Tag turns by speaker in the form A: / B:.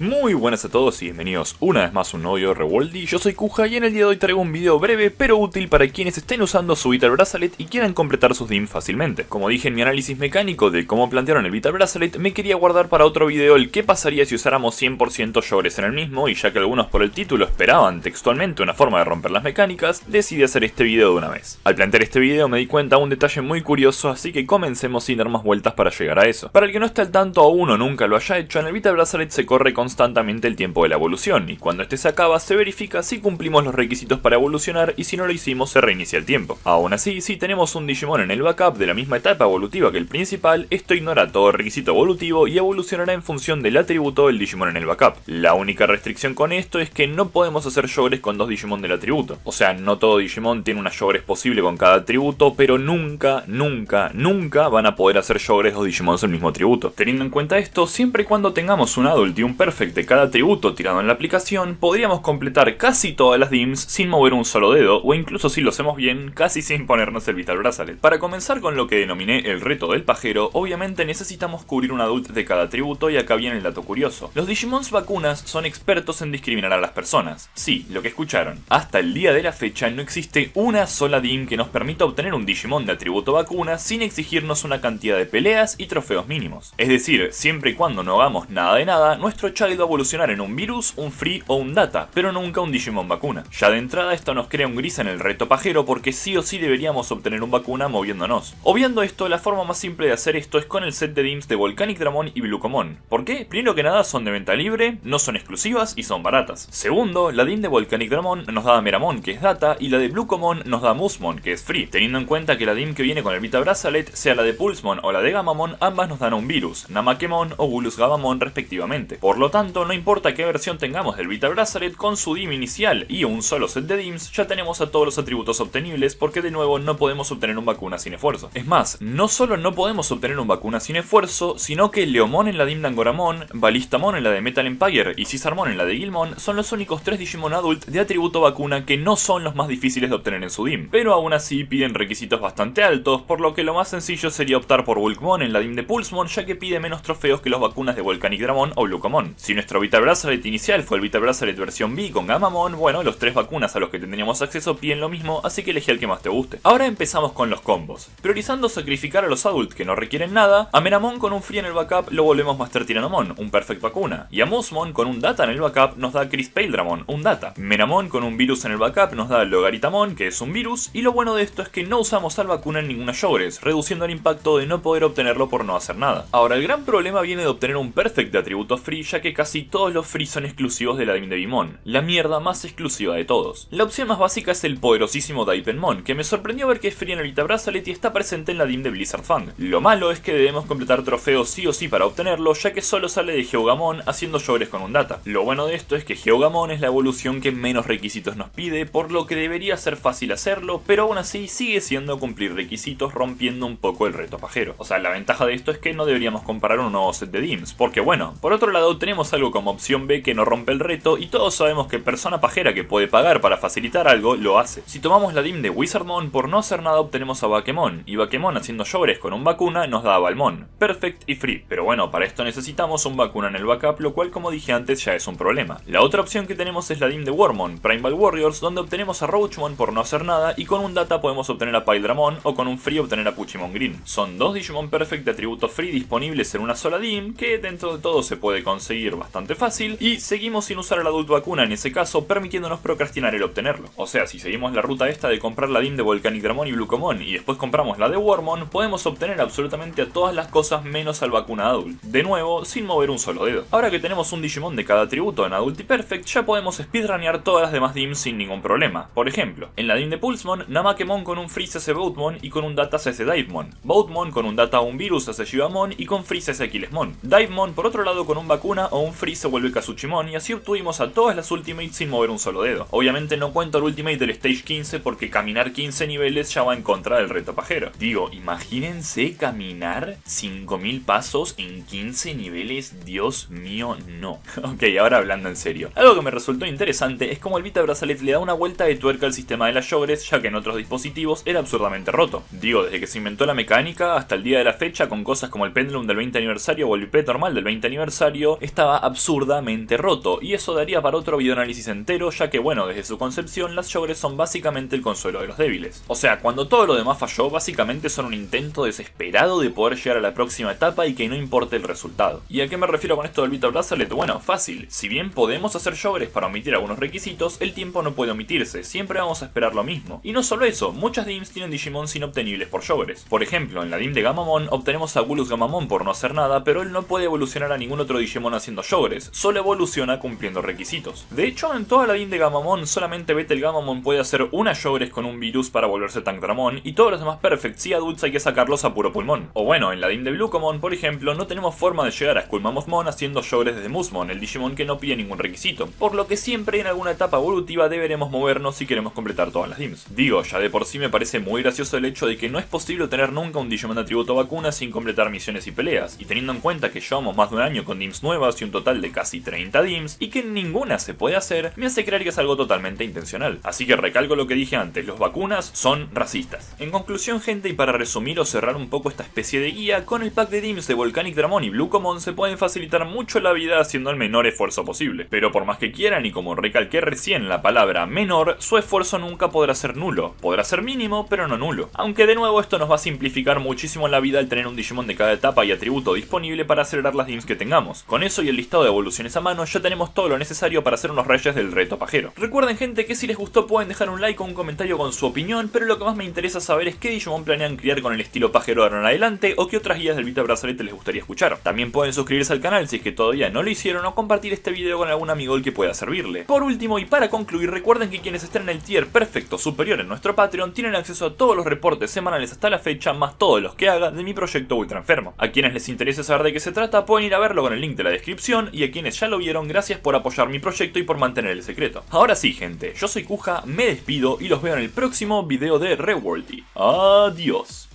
A: Muy buenas a todos y bienvenidos una vez más a un nuevo video de Reworldy. Yo soy Kuja y en el día de hoy traigo un video breve pero útil para quienes estén usando su Vital Bracelet y quieran completar sus DIM fácilmente. Como dije en mi análisis mecánico de cómo plantearon el Vital Bracelet, me quería guardar para otro video el qué pasaría si usáramos 100% Yogres en el mismo, y ya que algunos por el título esperaban textualmente una forma de romper las mecánicas, decidí hacer este video de una vez. Al plantear este video me di cuenta de un detalle muy curioso, así que comencemos sin dar más vueltas para llegar a eso. Para el que no esté al tanto aún o nunca lo haya hecho, en el Vital Bracelet se corre constantemente el tiempo de la evolución, y cuando este se acaba se verifica si cumplimos los requisitos para evolucionar, y si no lo hicimos se reinicia el tiempo. Aún así, si tenemos un Digimon en el backup de la misma etapa evolutiva que el principal, esto ignora todo requisito evolutivo y evolucionará en función del atributo del Digimon en el backup. La única restricción con esto es que no podemos hacer Yogres con dos Digimon del atributo. O sea, no todo Digimon tiene una Yogres posible con cada atributo, pero nunca van a poder hacer Yogres dos Digimons del mismo atributo. Teniendo en cuenta esto, siempre y cuando tengamos un Adult y un Perfect de cada atributo tirado en la aplicación, podríamos completar casi todas las DIMs sin mover un solo dedo, o incluso si lo hacemos bien, casi sin ponernos el Vital Bracelet. Para comenzar con lo que denominé el reto del pajero, obviamente necesitamos cubrir un Adult de cada atributo, y acá viene el dato curioso. Los Digimons vacunas son expertos en discriminar a las personas. Sí, lo que escucharon. Hasta el día de la fecha no existe una sola DIM que nos permita obtener un Digimon de atributo vacuna sin exigirnos una cantidad de peleas y trofeos mínimos. Es decir, siempre y cuando no hagamos nada de nada, nuestro child va a evolucionar en un virus, un free o un data, pero nunca un Digimon vacuna. Ya de entrada esto nos crea un gris en el reto pajero, porque sí o sí deberíamos obtener un vacuna moviéndonos. Obviando esto, la forma más simple de hacer esto es con el set de DIMs de Volcanic Dramon y Blucomon. ¿Por qué? Primero que nada, son de venta libre, no son exclusivas y son baratas. Segundo, la DIM de Volcanic Dramon nos da Meramon, que es data, y la de Blucomon nos da Musmon, que es free. Teniendo en cuenta que la DIM que viene con el Vital Bracelet, sea la de Pulsemon o la de Gamamon, ambas nos dan un virus, Namakemon o Gulus Gamamon respectivamente. Por lo tanto, no importa qué versión tengamos del Vital Bracelet, con su DIM inicial y un solo set de DIMs, ya tenemos a todos los atributos obtenibles, porque de nuevo no podemos obtener un vacuna sin esfuerzo. Es más, no solo no podemos obtener un vacuna sin esfuerzo, sino que Leomon en la DIM de Angoramon, Ballistamon en la de Metal Empire y Caesarmon en la de Guilmon son los únicos 3 Digimon Adult de atributo vacuna que no son los más difíciles de obtener en su DIM, pero aún así piden requisitos bastante altos, por lo que lo más sencillo sería optar por Bulkmon en la DIM de Pulsemon, ya que pide menos trofeos que los vacunas de Volcanic Dramon o Blucomon. Si nuestro Vital Bracelet inicial fue el Vital Bracelet versión B con Gamamon, bueno, los 3 vacunas a los que tendríamos acceso piden lo mismo, así que elegí el que más te guste. Ahora empezamos con los combos. Priorizando sacrificar a los Adult que no requieren nada, a Meramon con un free en el backup lo volvemos Master Tyrannomon, un perfect vacuna, y a Musmon con un data en el backup nos da Crispaildramon, un data. Meramon con un virus en el backup nos da Logaritamon, que es un virus, y lo bueno de esto es que no usamos al vacuna en ninguna Yogres, reduciendo el impacto de no poder obtenerlo por no hacer nada. Ahora, el gran problema viene de obtener un perfect de atributo free, ya que casi todos los free son exclusivos de la DIM de Bimon, la mierda más exclusiva de todos. La opción más básica es el poderosísimo Daipenmon, que me sorprendió ver que es free en el Vital Bracelet y está presente en la DIM de Blizzard Fang. Lo malo es que debemos completar trofeos sí o sí para obtenerlo, ya que solo sale de Geogamon haciendo Yogres con un data. Lo bueno de esto es que Geogamon es la evolución que menos requisitos nos pide, por lo que debería ser fácil hacerlo, pero aún así sigue siendo cumplir requisitos, rompiendo un poco el reto pajero. O sea, la ventaja de esto es que no deberíamos comprar un nuevo set de DIMs, porque bueno, por otro lado tenemos algo como opción B que no rompe el reto, y todos sabemos que persona pajera que puede pagar para facilitar algo, lo hace. Si tomamos la DIM de Wizardmon, por no hacer nada obtenemos a Bakemon, y Bakemon haciendo Yogres con un vacuna nos da a Balmon, perfect y free, pero bueno, para esto necesitamos un vacuna en el backup, lo cual como dije antes ya es un problema. La otra opción que tenemos es la DIM de Wormmon, Primal Warriors, donde obtenemos a Roachmon por no hacer nada, y con un data podemos obtener a Pyldramon, o con un free obtener a Puchimon Green. Son 2 Digimon Perfect de atributo free disponibles en una sola DIM, que dentro de todo se puede conseguir bastante fácil, y seguimos sin usar el Adult vacuna en ese caso, permitiéndonos procrastinar el obtenerlo. O sea, si seguimos la ruta esta de comprar la DIM de Volcanic Dramon y Blucomon y después compramos la de Wormmon, podemos obtener absolutamente a todas las cosas menos al vacuna Adult, de nuevo sin mover un solo dedo. Ahora que tenemos un Digimon de cada atributo en Adult y Perfect, ya podemos speedrunear todas las demás DIMs sin ningún problema. Por ejemplo, en la DIM de Pulsemon, Namakemon con un free se hace Boatmon y con un data se hace Divemon. Boatmon con un data o un virus se hace Shivamon y con free se hace Aquilesmon. Divemon por otro lado con un vacuna o un free se vuelve Kazuchimon, y así obtuvimos a todas las Ultimates sin mover un solo dedo. Obviamente no cuento el Ultimate del Stage 15 porque caminar 15 niveles ya va en contra del reto pajero. Digo, imagínense caminar 5000 pasos en 15 niveles, Dios mío, no. Ok, ahora hablando en serio. Algo que me resultó interesante es como el Vital Bracelet le da una vuelta de tuerca al sistema de las Yogres, ya que en otros dispositivos era absurdamente roto. Digo, desde que se inventó la mecánica hasta el día de la fecha, con cosas como el Pendulum del 20 aniversario o el Biped normal del 20 aniversario, estaba estaba absurdamente roto, y eso daría para otro videoanálisis entero, ya que bueno, desde su concepción las Shogres son básicamente el consuelo de los débiles. O sea, cuando todo lo demás falló, básicamente son un intento desesperado de poder llegar a la próxima etapa y que no importe el resultado. ¿Y a qué me refiero con esto del Vital Bracelet? Bueno, fácil. Si bien podemos hacer Shogres para omitir algunos requisitos, el tiempo no puede omitirse, siempre vamos a esperar lo mismo. Y no solo eso, muchas DIMs tienen Digimons inobtenibles por Shogres. Por ejemplo, en la DIM de Gamamon obtenemos a Gulus Gamamon por no hacer nada, pero él no puede evolucionar a ningún otro Digimon haciendo Shogres, solo evoluciona cumpliendo requisitos. De hecho, en toda la DIM de Gamamon solamente Betel Gamamon puede hacer una Shogres con un virus para volverse Tankdramon, y todos los demás Perfects y Adults hay que sacarlos a puro pulmón. O bueno, en la DIM de Blucomon, por ejemplo, no tenemos forma de llegar a Skullmamothmon haciendo Shogres desde Musmon, el Digimon que no pide ningún requisito, por lo que siempre en alguna etapa evolutiva deberemos movernos si queremos completar todas las DIMs. Digo, ya de por sí me parece muy gracioso el hecho de que no es posible tener nunca un Digimon de atributo vacuna sin completar misiones y peleas, y teniendo en cuenta que llevamos más de un año con DIMs nuevas y un total de casi 30 DIMs, y que ninguna se puede hacer, me hace creer que es algo totalmente intencional. Así que recalco lo que dije antes, los vacunas son racistas. En conclusión, gente, y para resumir o cerrar un poco esta especie de guía, con el pack de DIMs de Volcanic Dramon y Blucomon se pueden facilitar mucho la vida haciendo el menor esfuerzo posible. Pero por más que quieran, y como recalqué recién la palabra menor, su esfuerzo nunca podrá ser nulo. Podrá ser mínimo, pero no nulo. Aunque de nuevo esto nos va a simplificar muchísimo la vida al tener un Digimon de cada etapa y atributo disponible para acelerar las DIMs que tengamos. Con eso y el listado de evoluciones a mano ya tenemos todo lo necesario para hacer unos reyes del reto pajero. Recuerden, gente, que si les gustó pueden dejar un like o un comentario con su opinión, pero lo que más me interesa saber es qué Digimon planean criar con el estilo pajero de ahora en adelante, o qué otras guías del Vital Bracelet les gustaría escuchar. También pueden suscribirse al canal si es que todavía no lo hicieron, o compartir este video con algún amigo al que pueda servirle. Por último y para concluir, recuerden que quienes estén en el tier perfecto superior en nuestro Patreon tienen acceso a todos los reportes semanales hasta la fecha, más todos los que haga de mi proyecto Ultra Enfermo. A quienes les interese saber de qué se trata pueden ir a verlo con el link de la descripción, y a quienes ya lo vieron, gracias por apoyar mi proyecto y por mantener el secreto. Ahora sí, gente, yo soy Kuja, me despido y los veo en el próximo video de Reworldy. Adiós.